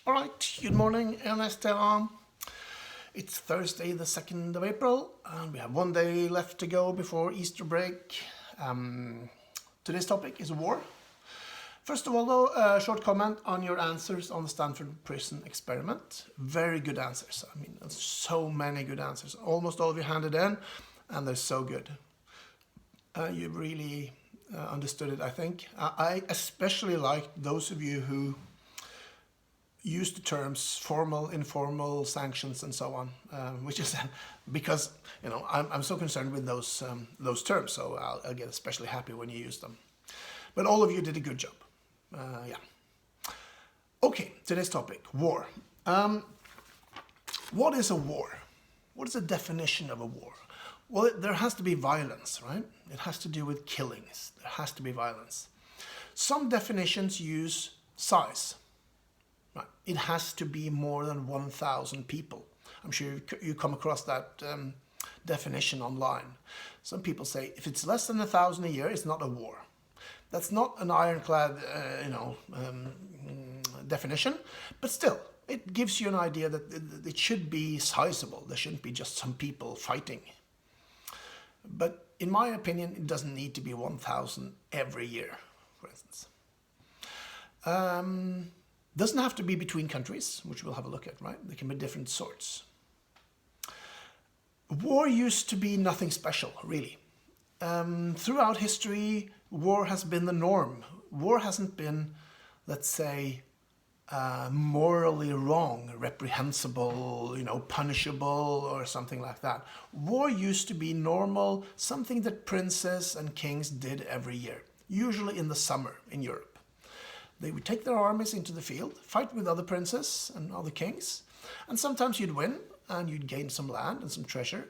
All right, good morning, Ernest. It's Thursday, the 2nd of April, and we have one day left to go before Easter break. Today's topic is war. First of all, though, a short comment on your answers on the Stanford Prison Experiment. Very good answers. I mean, there's so many good answers. Almost all of you handed in, and they're so good. You've really understood it, I think. I especially liked those of you who use the terms formal, informal, sanctions, and so on, which is because I'm so concerned with those terms, so I'll get especially happy when you use them. But all of you did a good job. Yeah. Okay, today's topic: war. What is a war? What is the definition of a war? Well, there has to be violence, right? It has to do with killings. There has to be violence. Some definitions use size. Right. It has to be more than 1,000 people. I'm sure you come across that definition online. Some people say if it's less than 1,000 a year, it's not a war. That's not an ironclad, definition, but still, it gives you an idea that it should be sizable. There shouldn't be just some people fighting. But in my opinion, it doesn't need to be 1,000 every year, for instance. Doesn't have to be between countries, which we'll have a look at, right? There can be different sorts. War used to be nothing special, really. Throughout history, war has been the norm. War hasn't been, let's say, morally wrong, reprehensible, punishable, or something like that. War used to be normal, something that princes and kings did every year, usually in the summer in Europe. They would take their armies into the field, fight with other princes and other kings, and sometimes you'd win and you'd gain some land and some treasure,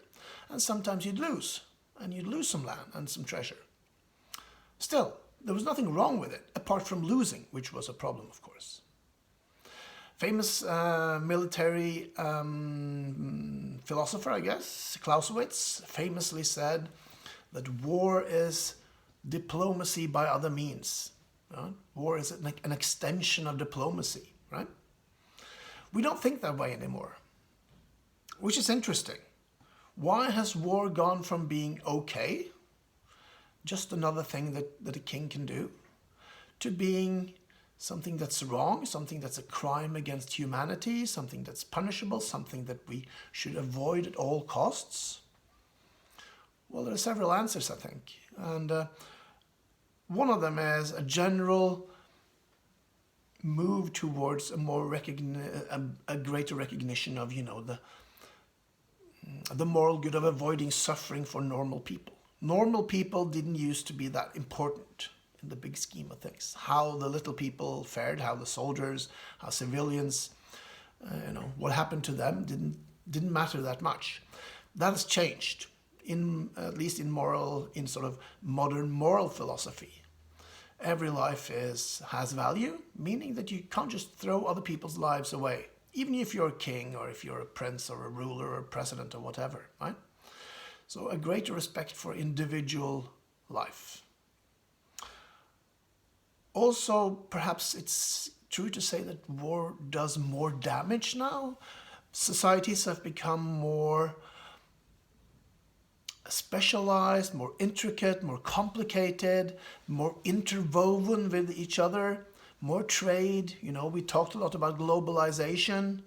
and sometimes you'd lose and you'd lose some land and some treasure. Still, there was nothing wrong with it, apart from losing, which was a problem, of course. Famous military philosopher, I guess, Clausewitz, famously said that war is diplomacy by other means. Right? War is an extension of diplomacy, right? We don't think that way anymore, which is interesting. Why has war gone from being okay, just another thing that a king can do, to being something that's wrong, something that's a crime against humanity, something that's punishable, something that we should avoid at all costs? Well, there are several answers, I think. And one of them is a general move towards a greater recognition of, the moral good of avoiding suffering for normal people. Normal people didn't used to be that important in the big scheme of things. How the little people fared, how the soldiers, how civilians, what happened to them didn't matter that much. That has changed, at least in sort of modern moral philosophy. Every life has value, meaning that you can't just throw other people's lives away, even if you're a king or if you're a prince or a ruler or a president or whatever, right? So a greater respect for individual life. Also, perhaps it's true to say that war does more damage now. Societies have become more specialized, more intricate, more complicated, more interwoven with each other, more trade. We talked a lot about globalization.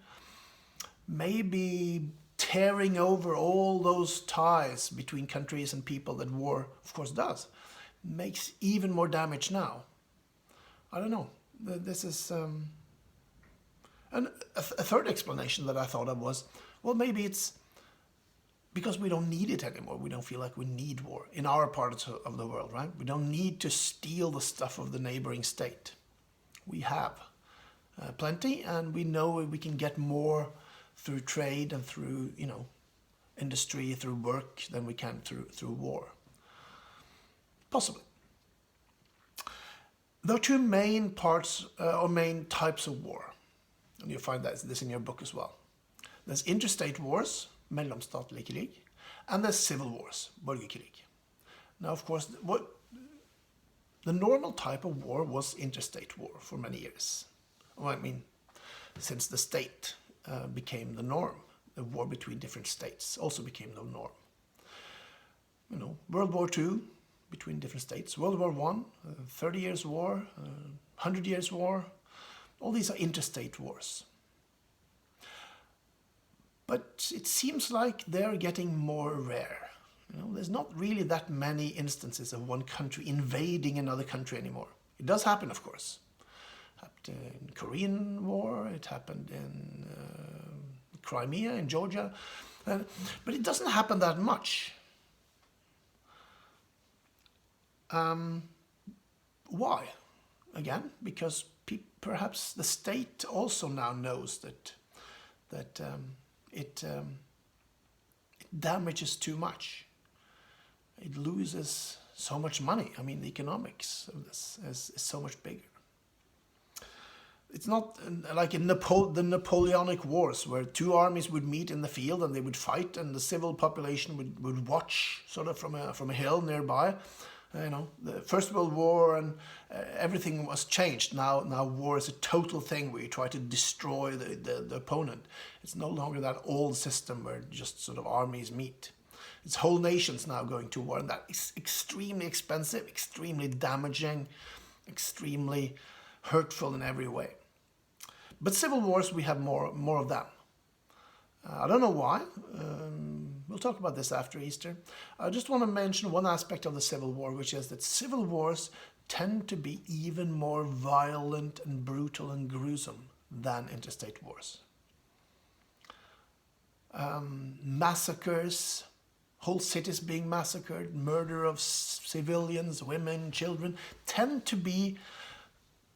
Maybe tearing over all those ties between countries and people that war, of course, does, makes even more damage now. I don't know. This is... And a third explanation that I thought of was, well, maybe it's because we don't need it anymore. We don't feel like we need war in our part of the world, right? We don't need to steal the stuff of the neighboring state. We have plenty, and we know we can get more through trade and through, industry, through work than we can through war. Possibly. There are two main parts or main types of war, and you'll find this in your book as well. There's interstate wars, mellomstatlig krig, and there's civil wars, borgerkrig. Now, of course, the normal type of war was interstate war for many years. Well, I mean, since the state became the norm. The war between different states also became the norm. You know, World War II between different states, World War I, 30 Years' War, 100 Years' War, all these are interstate wars. But it seems like they're getting more rare. You know, there's not really that many instances of one country invading another country anymore. It does happen, of course. It happened in Korean War, it happened in Crimea, in Georgia, but it doesn't happen that much. Why? Again, because perhaps the state also now knows that it damages too much. It loses so much money. I mean, the economics of this is so much bigger. It's not like in the Napoleonic Wars, where two armies would meet in the field and they would fight, and the civil population would watch sort of from a hill nearby. You know, the First World War, and everything was changed. Now war is a total thing where you try to destroy the opponent. It's no longer that old system where just sort of armies meet. It's whole nations now going to war, and that is extremely expensive, extremely damaging, extremely hurtful in every way. But civil wars, we have more of them. I don't know why. We'll talk about this after Easter. I just want to mention one aspect of the Civil War, which is that civil wars tend to be even more violent and brutal and gruesome than interstate wars. Massacres, whole cities being massacred, murder of civilians, women, children, tend to be,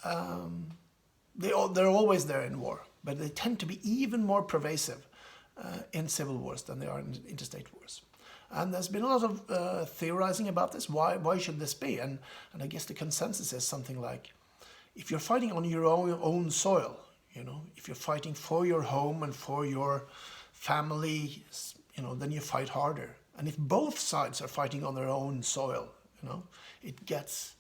they're always there in war, but they tend to be even more pervasive in civil wars than they are in interstate wars. And there's been a lot of theorizing about this. Why should this be? And I guess the consensus is something like, if you're fighting on your own soil, you know, if you're fighting for your home and for your family, you know, then you fight harder. And if both sides are fighting on their own soil, you know, it gets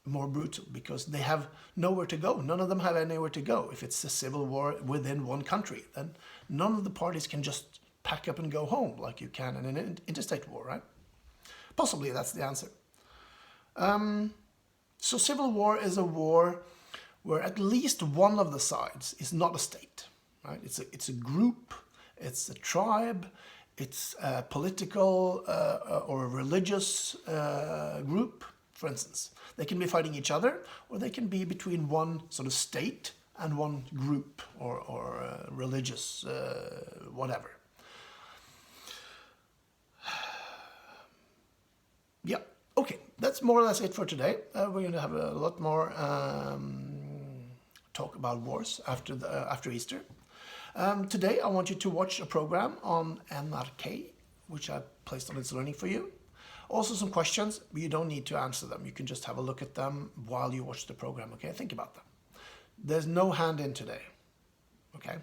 more brutal because they have nowhere to go. None of them have anywhere to go. If it's a civil war within one country, then none of the parties can just pack up and go home like you can in an interstate war, right? Possibly that's the answer. So civil war is a war where at least one of the sides is not a state, right? It's a group, it's a tribe, it's a political or a religious group, for instance. They can be fighting each other, or they can be between one sort of state and one group or religious whatever. Yeah, okay, that's more or less it for today. We're going to have a lot more talk about wars after Easter. Today I want you to watch a program on NRK, which I placed on It's Learning for you. Also some questions, but you don't need to answer them. You can just have a look at them while you watch the program, okay? Think about them. There's no hand in today, okay?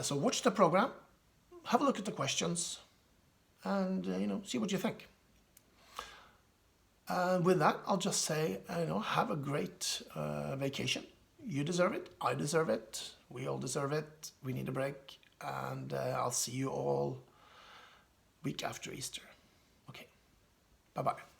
So watch the program, have a look at the questions, and, you know, see what you think. With that, I'll just say, you know, have a great vacation. You deserve it, I deserve it, we all deserve it, we need a break, and I'll see you all week after Easter. Okay, bye-bye.